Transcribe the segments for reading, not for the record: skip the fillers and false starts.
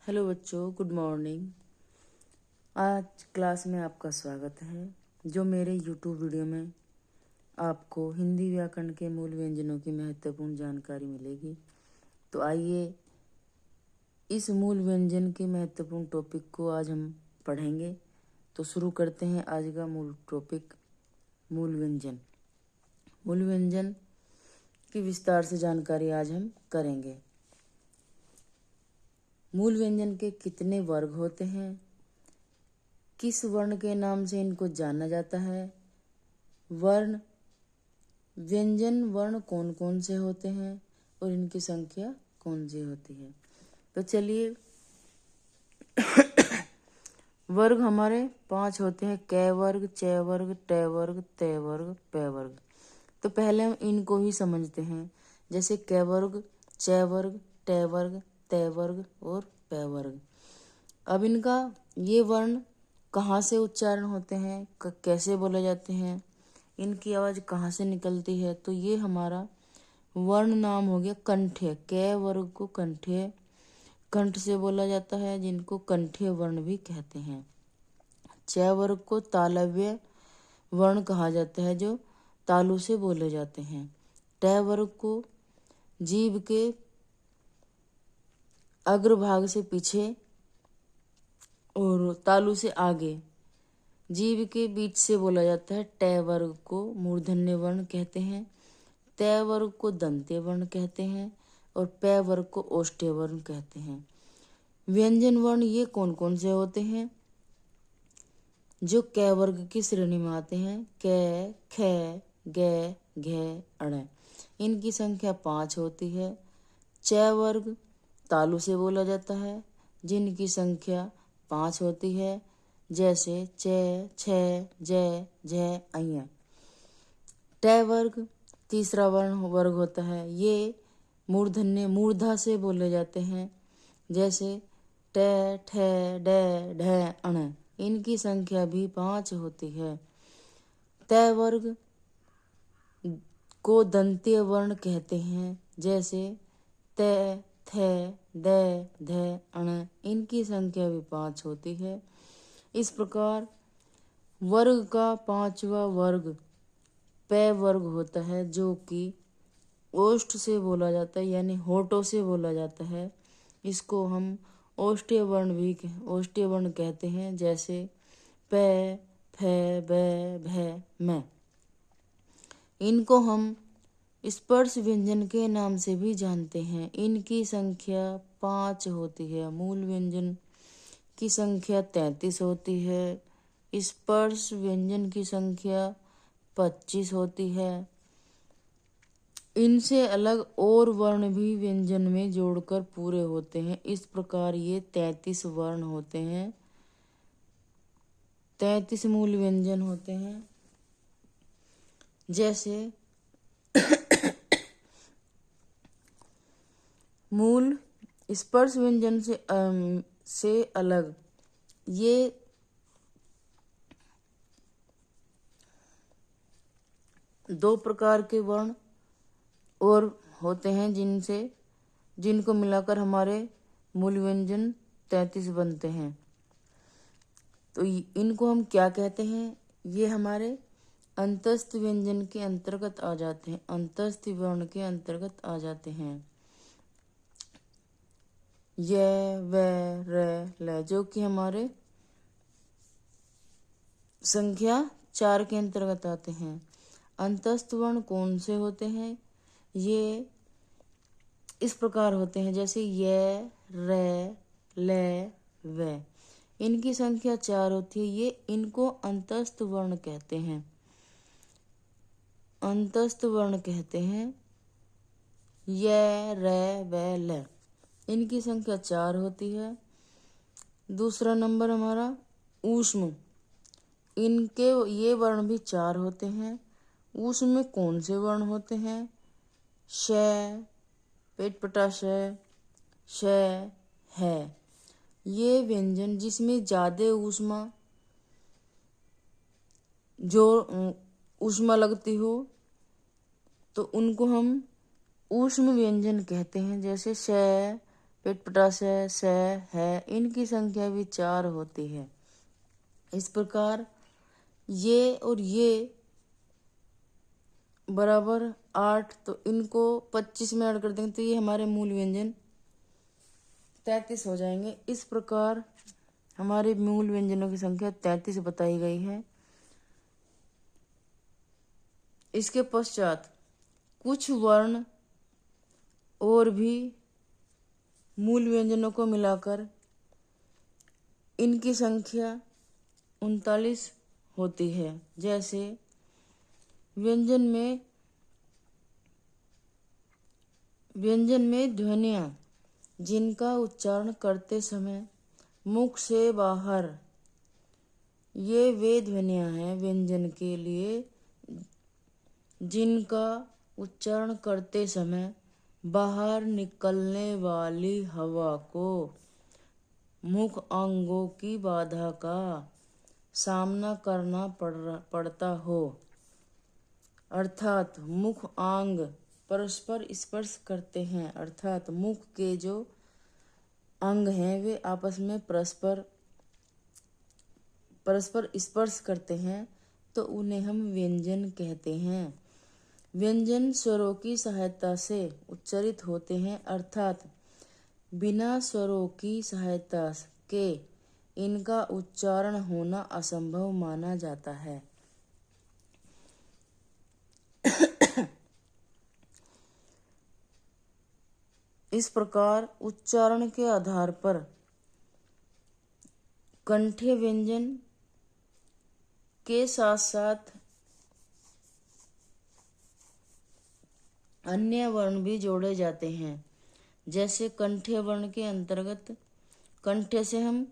Hello बच्चों, good morning. आज class में आपका स्वागत है। जो मेरे यूट्यूब वीडियो में आपको हिंदी व्याकरण के मूल व्यंजनों की महत्वपूर्ण जानकारी मिलेगी। तो आइए इस मूल व्यंजन के महत्वपूर्ण टॉपिक को आज हम पढ़ेंगे। तो शुरू करते हैं आज का मूल टॉपिक, मूल व्यंजन। मूल व्यंजन की विस्तार से जानकारी आज हम करेंगे। मूल व्यंजन के कितने वर्ग होते हैं, किस वर्ण के नाम से इनको जाना जाता है, वर्ण व्यंजन वर्ण कौन कौन से होते हैं और इनकी संख्या कौन सी होती है। तो चलिए, वर्ग हमारे 5 होते हैं, कै वर्ग, च वर्ग, ट वर्ग, त वर्ग, प वर्ग। तो पहले हम इनको ही समझते हैं, जैसे कै वर्ग, च वर्ग, ट वर्ग, त वर्ग और प वर्ग। अब इनका ये वर्ण कहाँ से उच्चारण होते हैं, कैसे बोले जाते हैं, इनकी आवाज़ कहाँ से निकलती है। तो ये हमारा वर्ण नाम हो गया कंठ्य। कै वर्ग को कंठ्य कंठ से बोला जाता है, जिनको कंठ्य वर्ण भी कहते हैं। च वर्ग को तालव्य वर्ण कहा जाता है, जो तालु से बोले जाते हैं। ट वर्ग को जीभ के अग्रभाग से पीछे और तालु से आगे जीभ के बीच से बोला जाता है। ट वर्ग को मूर्धन्य वर्ण कहते हैं, त वर्ग को दंत्य वर्ण कहते हैं और प वर्ग को ओष्ठ्य वर्ण कहते हैं। व्यंजन वर्ण ये कौन कौन से होते हैं, जो क वर्ग की श्रेणी में आते हैं। क, ख, ग, घ, अण। इनकी संख्या 5 होती है। च वर्ग तालु से बोला जाता है, जिनकी संख्या 5 होती है, जैसे च, छ, ज, झ, अय। ट वर्ग तीसरा वर्ग होता है, ये मूर्धन्य मूर्धा से बोले जाते हैं, जैसे ट, ठ, ड, ढ, अण। इनकी संख्या भी 5 होती है। त वर्ग को दंत्य वर्ण कहते हैं, जैसे त, थ, द, ध, अण। इनकी संख्या भी 5 होती है। इस प्रकार वर्ग का 5वां वर्ग प वर्ग होता है, जो कि ओष्ठ से बोला जाता है, यानी होठों से बोला जाता है। इसको हम ओष्ठ्य वर्ण कहते हैं, जैसे प, फ, ब, भ, म। इनको हम स्पर्श व्यंजन के नाम से भी जानते हैं। इनकी संख्या 5 होती है। मूल व्यंजन की संख्या 33 होती है। स्पर्श व्यंजन की संख्या 25 होती है। इनसे अलग और वर्ण भी व्यंजन में जोड़कर पूरे होते हैं। इस प्रकार ये 33 वर्ण होते हैं, 33 मूल व्यंजन होते हैं। जैसे मूल स्पर्श व्यंजन से अलग ये 2 प्रकार के वर्ण और होते हैं, जिनको मिलाकर हमारे मूल व्यंजन 33 बनते हैं। तो इनको हम क्या कहते हैं, ये हमारे अंतस्थ व्यंजन के अंतर्गत आ जाते हैं, अंतस्थ वर्ण के अंतर्गत आ जाते हैं। य, व, र, ल, जो कि हमारे संख्या 4 के अंतर्गत आते हैं। अंतस्थ वर्ण कौन से होते हैं, ये इस प्रकार होते हैं, जैसे य, र, ल, व। इनकी संख्या 4 होती है। ये इनको अंतस्थ वर्ण कहते हैं, अंतस्थ वर्ण कहते हैं। य, र, व, ल। इनकी संख्या 4 होती है। दूसरा नंबर हमारा ऊष्म। इनके ये वर्ण भी 4 होते हैं। ऊष्म में कौन से वर्ण होते हैं, श, पेट पटा श, है। ये व्यंजन जिसमें ज्यादा ऊष्मा लगती हो, तो उनको हम ऊष्म व्यंजन कहते हैं, जैसे श, पेटपटाशय, स, है, इनकी संख्या भी 4 होती है। इस प्रकार ये और ये बराबर 8, तो इनको 25 में ऐड कर देंगे तो ये हमारे मूल व्यंजन 33 हो जाएंगे। इस प्रकार हमारे मूल व्यंजनों की संख्या 33 बताई गई है। इसके पश्चात कुछ वर्ण और भी मूल व्यंजनों को मिलाकर इनकी संख्या 39 होती है। जैसे व्यंजन में ध्वनियाँ जिनका उच्चारण करते समय मुख से बाहर, ये वे ध्वनियाँ हैं व्यंजन के लिए जिनका उच्चारण करते समय बाहर निकलने वाली हवा को मुख अंगों की बाधा का सामना करना पड़ता हो, अर्थात मुख अंग परस्पर स्पर्श करते हैं, अर्थात मुख के जो अंग हैं वे आपस में परस्पर स्पर्श करते हैं, तो उन्हें हम व्यंजन कहते हैं। व्यंजन स्वरों की सहायता से उच्चारित होते हैं, अर्थात बिना स्वरों की सहायता के इनका उच्चारण होना असंभव माना जाता है। इस प्रकार उच्चारण के आधार पर कंठीय व्यंजन के साथ साथ अन्य वर्ण भी जोड़े जाते हैं। जैसे कंठीय वर्ण के अंतर्गत कंठे से हम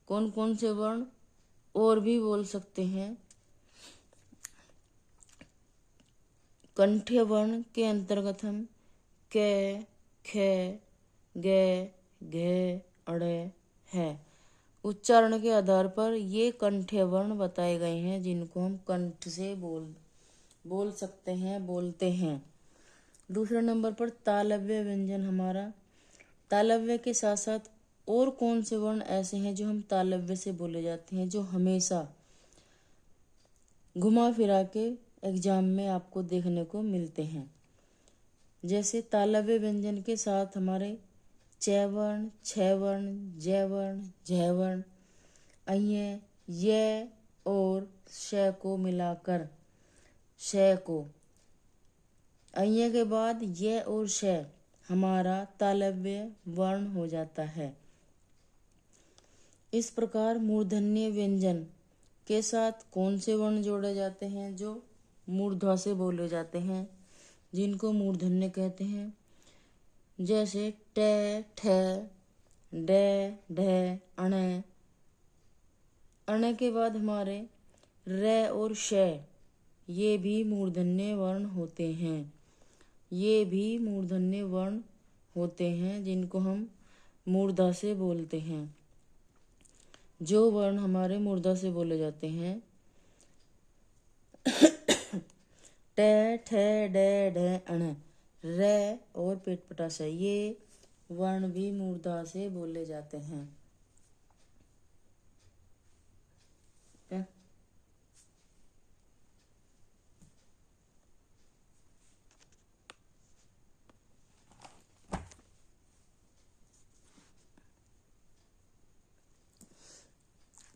कौन कौन से वर्ण और भी बोल सकते हैं। कंठीय वर्ण के अंतर्गत हम क, ख, ग, घ, अड़, है। उच्चारण के आधार पर ये कंठीय वर्ण बताए गए हैं जिनको हम कंठ से बोल सकते हैं, बोलते हैं। दूसरे नंबर पर तालव्य व्यंजन हमारा। तालव्य के साथ साथ और कौन से वर्ण ऐसे हैं जो हम तालव्य से बोले जाते हैं, जो हमेशा घुमा फिरा के एग्जाम में आपको देखने को मिलते हैं। जैसे तालव्य व्यंजन के साथ हमारे च वर्ण, छ वर्ण, ज वर्ण, झ वर्ण, अय, य और श को मिलाकर श को अय के बाद य और श हमारा तालव्य वर्ण हो जाता है। इस प्रकार मूर्धन्य व्यंजन के साथ कौन से वर्ण जोड़े जाते हैं, जो मूर्धा से बोले जाते हैं, जिनको मूर्धन्य कहते हैं। जैसे ट, ठ, ड, ढ, अण। अण के बाद हमारे र और श, ये भी मूर्धन्य वर्ण होते हैं। ये भी मूर्धन्य वर्ण होते हैं जिनको हम मूर्धा से बोलते हैं। जो वर्ण हमारे मूर्धा से बोले जाते हैं ट, ठ, ड, ढ, अण, र और पेटपटाशय, ये वर्ण भी मूर्धा से बोले जाते हैं।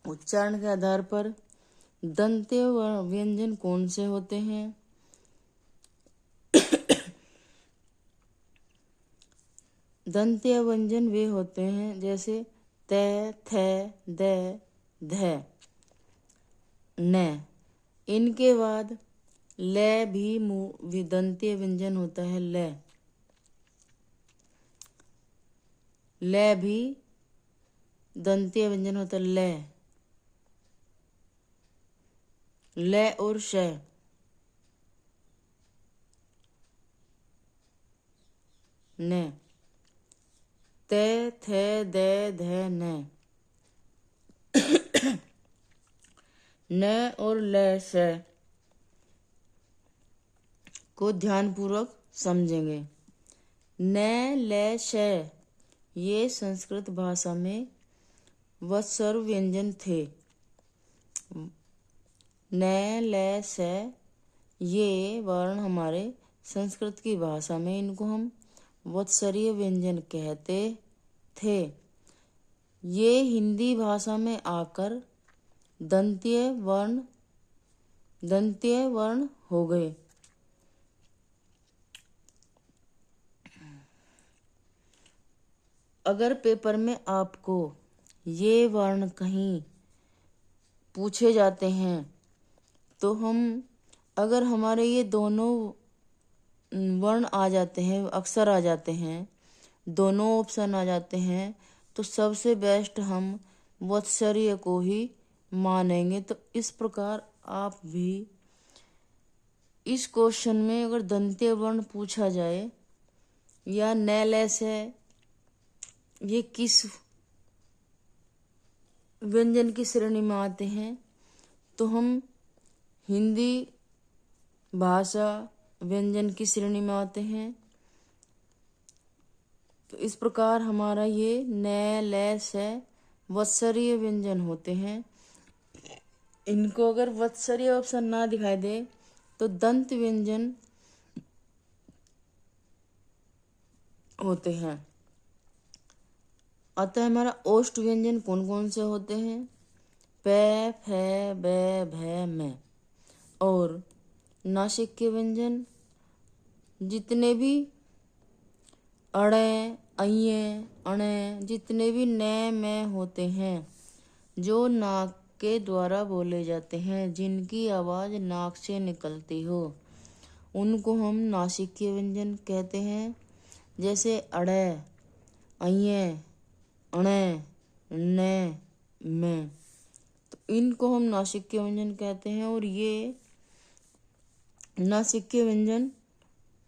उच्चारण के आधार पर दंत्य व्यंजन कौन से होते हैं। दंत्य व्यंजन वे होते हैं जैसे त, थ, द, ध, न। इनके बाद ल भी दंत्य व्यंजन होता है। ल भी दंत्य व्यंजन होता है। ल और श, न, त, थ, द, ध, न। न और ल, श को ध्यानपूर्वक समझेंगे। न, ल, श ये संस्कृत भाषा में वत्सर्व व्यंजन थे। न, ल, से ये वर्ण हमारे संस्कृत की भाषा में इनको हम वत्सरीय व्यंजन कहते थे। ये हिंदी भाषा में आकर दंत्य वर्ण हो गए। अगर पेपर में आपको ये वर्ण कहीं पूछे जाते हैं तो अगर हमारे ये दोनों वर्ण आ जाते हैं, अक्षर आ जाते हैं, दोनों ऑप्शन आ जाते हैं, तो सबसे बेस्ट हम वत्सरीय को ही मानेंगे। तो इस प्रकार आप भी इस क्वेश्चन में अगर दंत्य वर्ण पूछा जाए या न से ये किस व्यंजन की श्रेणी में आते हैं, तो हम हिंदी भाषा व्यंजन की श्रेणी में आते हैं। तो इस प्रकार हमारा ये न, ल, से वत्सरीय व्यंजन होते हैं। इनको अगर वत्सरीय ऑप्शन ना दिखाई दे तो दंत व्यंजन होते हैं। अतः हमारा ओष्ठ व्यंजन कौन कौन से होते हैं? प, फ, ब, भ, म। और नासिक के व्यंजन जितने भी अड़े, अये, अणे, जितने भी न, में होते हैं, जो नाक के द्वारा बोले जाते हैं, जिनकी आवाज नाक से निकलती हो, उनको हम नासिकीय व्यंजन कहते हैं। जैसे अड़े, अये, अणे, न, में, तो इनको हम नासिकीय व्यंजन कहते हैं। और ये नासिकीय व्यंजन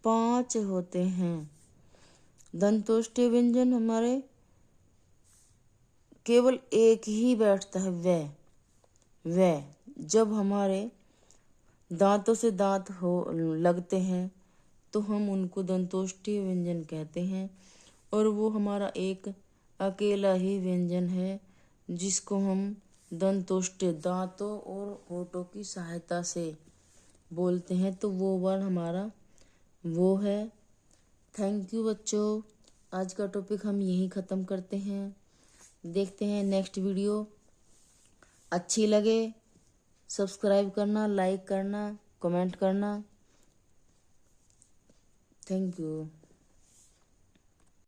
5 होते हैं। दंतोष्ठीय व्यंजन हमारे केवल एक ही बैठता है, व। जब हमारे दांतों से दांत लगते हैं तो हम उनको दंतोष्ठीय व्यंजन कहते हैं। और वो हमारा एक अकेला ही व्यंजन है जिसको हम दंतोष्ठीय दांतों और होठों की सहायता से बोलते हैं। तो वो वर्ण हमारा वो है। थैंक यू बच्चों। आज का टॉपिक हम यहीं ख़त्म करते हैं। देखते हैं नेक्स्ट वीडियो। अच्छी लगे सब्सक्राइब करना, लाइक करना, कमेंट करना। Thank you.